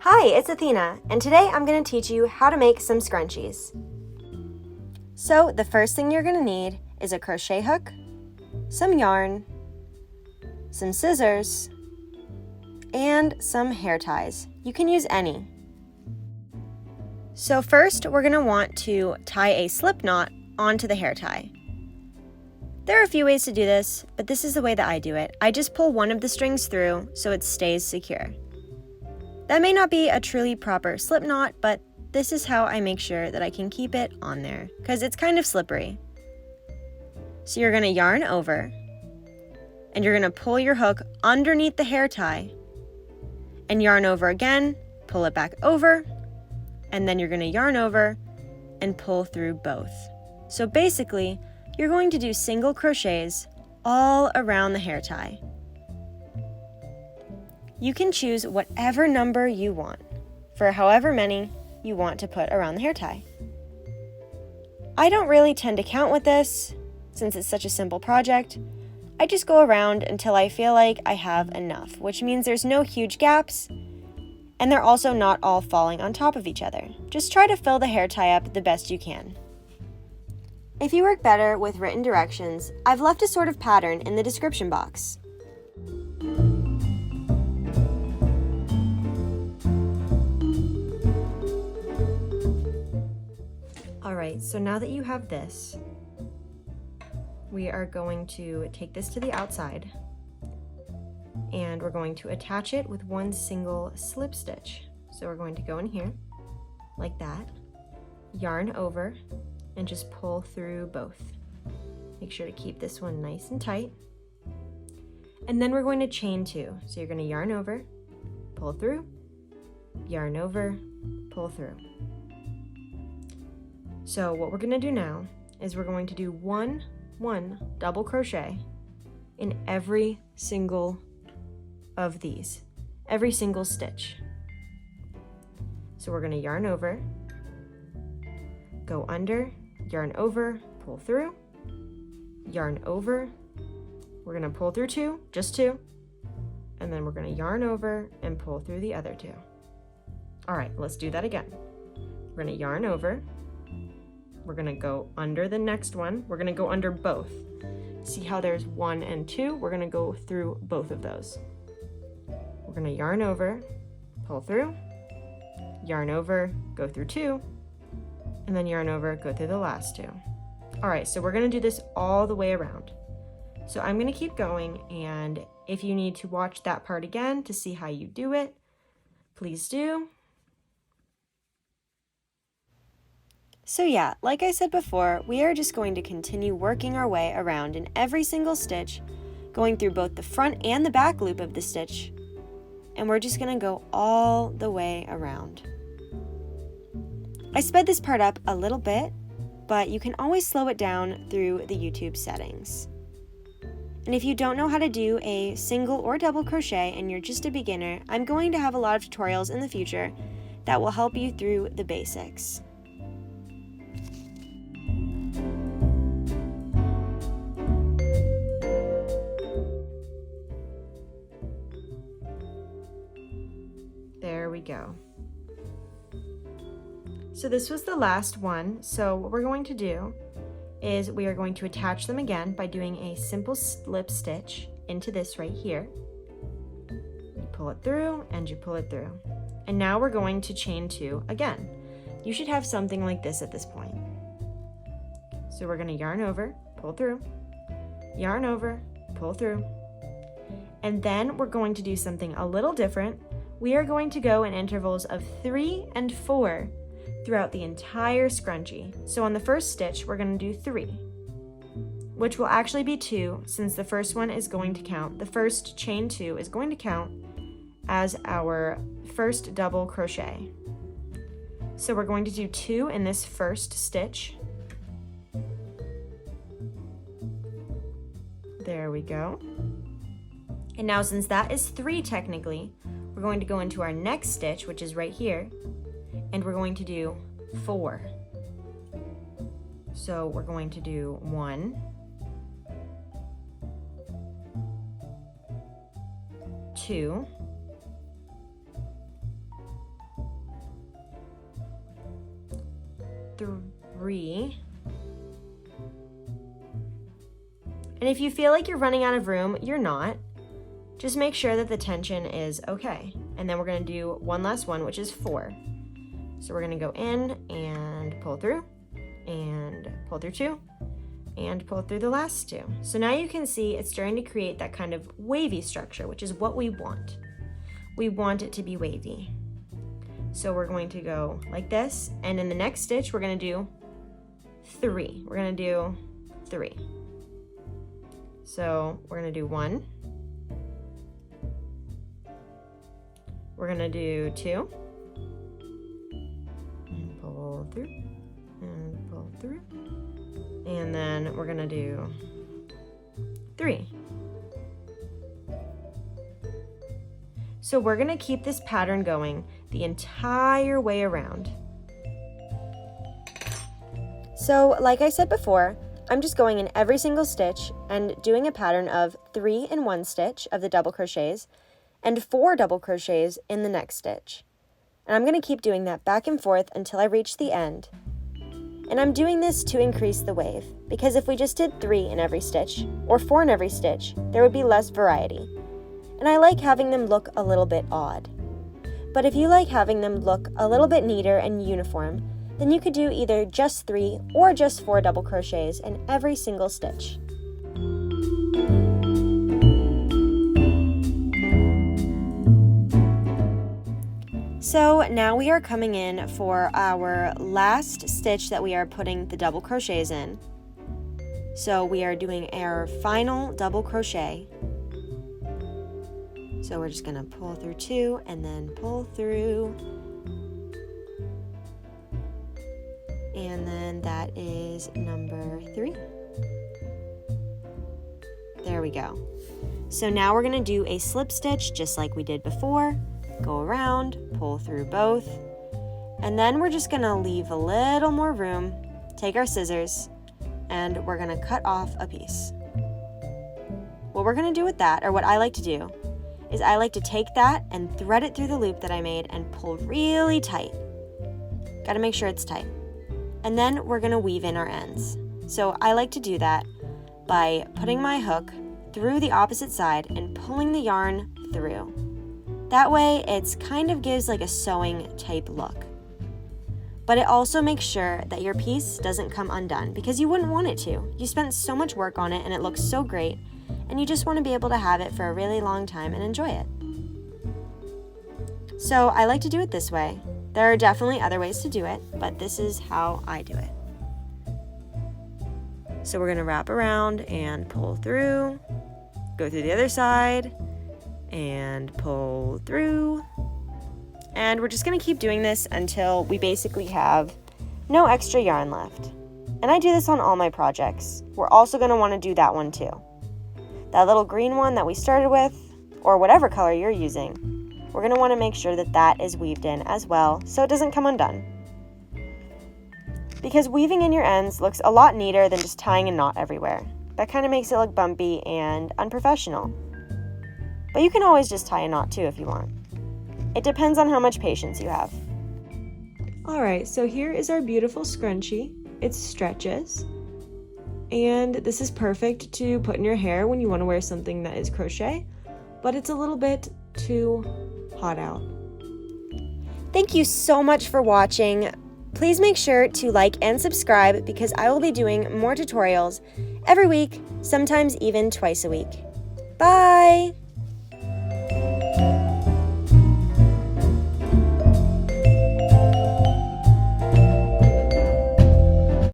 Hi, it's Athena, and today I'm going to teach you how to make some scrunchies. So the first thing you're going to need is a crochet hook, some yarn, some scissors, and some hair ties. You can use any. So first we're going to want to tie a slip knot onto the hair tie. There are a few ways to do this, but this is the way that I do it. I just pull one of the strings through so it stays secure. That may not be a truly proper slip knot, but this is how I make sure that I can keep it on there, because it's kind of slippery. So you're going to yarn over, and you're going to pull your hook underneath the hair tie, and yarn over again, pull it back over, and then you're going to yarn over and pull through both. So basically, you're going to do single crochets all around the hair tie. You can choose whatever number you want for however many you want to put around the hair tie. I don't really tend to count with this since it's such a simple project. I just go around until I feel like I have enough, which means there's no huge gaps and they're also not all falling on top of each other. Just try to fill the hair tie up the best you can. If you work better with written directions, I've left a sort of pattern in the description box. Alright, so now that you have this, we are going to take this to the outside and we're going to attach it with one single slip stitch. So we're going to go in here like that, yarn over, and just pull through both. Make sure to keep this one nice and tight. And then we're going to chain two. So you're going to yarn over, pull through, yarn over, pull through. So what we're going to do now is we're going to do one double crochet in every single of these, every single stitch. So we're going to yarn over, go under, yarn over, pull through, yarn over, we're going to pull through two, just two, and then we're going to yarn over and pull through the other two. All right, let's do that again. We're going to yarn over, we're going to go under the next one, we're going to go under both. See how there's 1 and 2? We're going to go through both of those. We're going to yarn over, pull through, yarn over, go through 2, and then yarn over, go through the last 2. All right, so we're going to do this all the way around. So I'm going to keep going, and if you need to watch that part again to see how you do it, please do. So yeah, like I said before, we are just going to continue working our way around in every single stitch, going through both the front and the back loop of the stitch, and we're just going to go all the way around. I sped this part up a little bit, but you can always slow it down through the YouTube settings. And if you don't know how to do a single or double crochet and you're just a beginner, I'm going to have a lot of tutorials in the future that will help you through the basics. There we go. So this was the last one. So what we're going to do is we are going to attach them again by doing a simple slip stitch into this right here. You pull it through and you pull it through. And now we're going to chain two again. You should have something like this at this point. So we're going to yarn over, pull through, yarn over, pull through. And then we're going to do something a little different. We are going to go in intervals of 3 and 4 throughout the entire scrunchie. So on the first stitch, we're going to do 3, which will actually be 2 since the first one is going to count. The first chain 2 is going to count as our first double crochet. So we're going to do 2 in this first stitch. There we go. And now since that is 3 technically, we're going to go into our next stitch, which is right here, and we're going to do 4. So we're going to do 1, 2, 3. And if you feel like you're running out of room, you're not. Just make sure that the tension is okay. And then we're going to do one last one, which is 4. So we're going to go in and pull through, and pull through 2, and pull through the last 2. So now you can see it's starting to create that kind of wavy structure, which is what we want. We want it to be wavy. So we're going to go like this, and in the next stitch, we're going to do 3. We're going to do 3. So we're going to do 1. We're going to do 2. And pull through, and pull through. And then we're going to do 3. So we're going to keep this pattern going the entire way around. So like I said before, I'm just going in every single stitch and doing a pattern of 3 in one stitch of the double crochets and 4 double crochets in the next stitch. And I'm going to keep doing that back and forth until I reach the end. And I'm doing this to increase the wave, because if we just did 3 in every stitch or 4 in every stitch, there would be less variety. And I like having them look a little bit odd. But if you like having them look a little bit neater and uniform, then you could do either just 3 or just 4 double crochets in every single stitch. So now we are coming in for our last stitch that we are putting the double crochets in. So we are doing our final double crochet. So we're just going to pull through 2 and then pull through. And then that is number 3. There we go. So now we're going to do a slip stitch just like we did before. Go around, pull through both, and then we're just going to leave a little more room, take our scissors, and we're going to cut off a piece. What we're going to do with that, or what I like to do, is I like to take that and thread it through the loop that I made and pull really tight. Got to make sure it's tight. And then we're going to weave in our ends. So I like to do that by putting my hook through the opposite side and pulling the yarn through. That way it's kind of gives like a sewing type look. But it also makes sure that your piece doesn't come undone, because you wouldn't want it to. You spent so much work on it and it looks so great, and you just want to be able to have it for a really long time and enjoy it. So I like to do it this way. There are definitely other ways to do it, but this is how I do it. So we're going to wrap around and pull through, go through the other side, and pull through. And we're just going to keep doing this until we basically have no extra yarn left. And I do this on all my projects. We're also going to want to do that one too. That little green one that we started with, or whatever color you're using, we're going to want to make sure that that is weaved in as well so it doesn't come undone. Because weaving in your ends looks a lot neater than just tying a knot everywhere. That kind of makes it look bumpy and unprofessional. But you can always just tie a knot too if you want. It depends on how much patience you have. Alright, so here is our beautiful scrunchie. It stretches. And this is perfect to put in your hair when you want to wear something that is crochet, but it's a little bit too hot out. Thank you so much for watching. Please make sure to like and subscribe, because I will be doing more tutorials every week, sometimes even twice a week. Bye!